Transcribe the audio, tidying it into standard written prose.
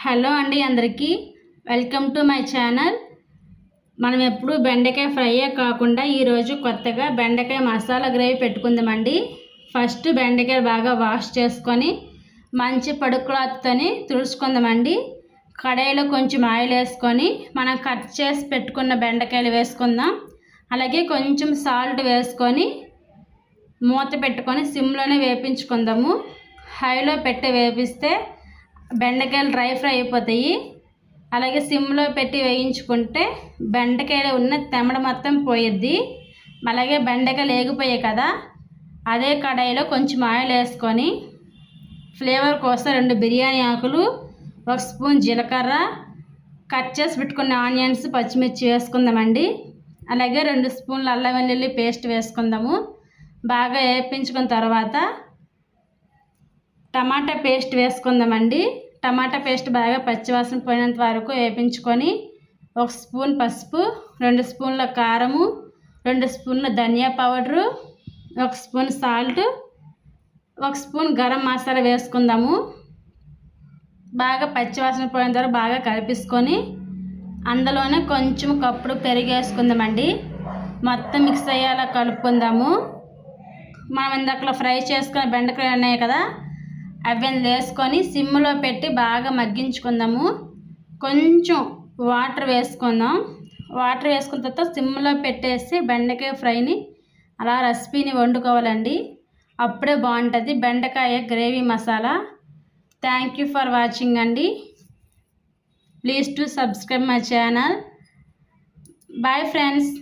Hello అండి అందరికీ welcome to my channel. మనం ఎప్పుడు బెండకాయ ఫ్రైయే కాకుండా ఈరోజు కొత్తగా బెండకాయ మసాలా గ్రేవీ పెట్టుకుందామండి. ఫస్ట్ బెండకాయ బాగా వాష్ చేసుకొని మంచి పొడి క్లాత్తోని తుడుచుకుందామండి. కడాయిలో కొంచెం ఆయిల్ వేసుకొని మనం కట్ చేసి పెట్టుకున్న బెండకాయలు వేసుకుందాం. అలాగే కొంచెం సాల్ట్ వేసుకొని మూత పెట్టుకొని సిమ్లోనే వేపించుకుందాము. హైలో పెట్టి వేపిస్తే బెండకాయలు డ్రై ఫ్రై అయిపోతాయి. అలాగే సిమ్లో పెట్టి వేయించుకుంటే బెండకాయలో ఉన్న తెమ్మడ మొత్తం పోయిద్ది. అలాగే బెండకాయలు వేగిపోయాయి కదా, అదే కడాయిలో కొంచెం ఆయిల్ వేసుకొని ఫ్లేవర్ కోసం 2 బిర్యానీ ఆకులు, 1 స్పూన్ జీలకర్ర, కట్ చేసి పెట్టుకున్న ఆనియన్స్, పచ్చిమిర్చి వేసుకుందామండి. అలాగే 2 స్పూన్ల అల్లం వెల్లుల్లి పేస్ట్ వేసుకుందాము. బాగా వేపించుకున్న తర్వాత టమాటా పేస్ట్ వేసుకుందామండి. టమాటా పేస్ట్ బాగా పచ్చివాసన పోయినంత వరకు వేపించుకొని 1 స్పూన్ పసుపు, 2 స్పూన్ల కారము, 2 స్పూన్ల ధనియా powder, 1 spoon salt, 1 spoon garam masala వేసుకుందాము. బాగా పచ్చివాసన పోయినంత వరకు బాగా కలిపేసుకొని అందులోనే కొంచెం కప్పుడు పెరుగు వేసుకుందామండి. మొత్తం మిక్స్ అయ్యేలా కలుపుకుందాము. మనం ఇందాకలో ఫ్రై చేసుకున్న బెండకాయలు ఉన్నాయి కదా, అవి వేసుకొని సిమ్లో పెట్టి బాగా మగ్గించుకుందాము. కొంచెం వాటర్ వేసుకుందాం. వాటర్ వేసుకున్న తర్వాత సిమ్లో పెట్టేసి బెండకాయ ఫ్రైని అలా రెసిపీని వండుకోవాలండి. అప్పుడే బాగుంటుంది బెండకాయ gravy masala. Thank you for watching అండి. Please to subscribe my channel. Bye friends.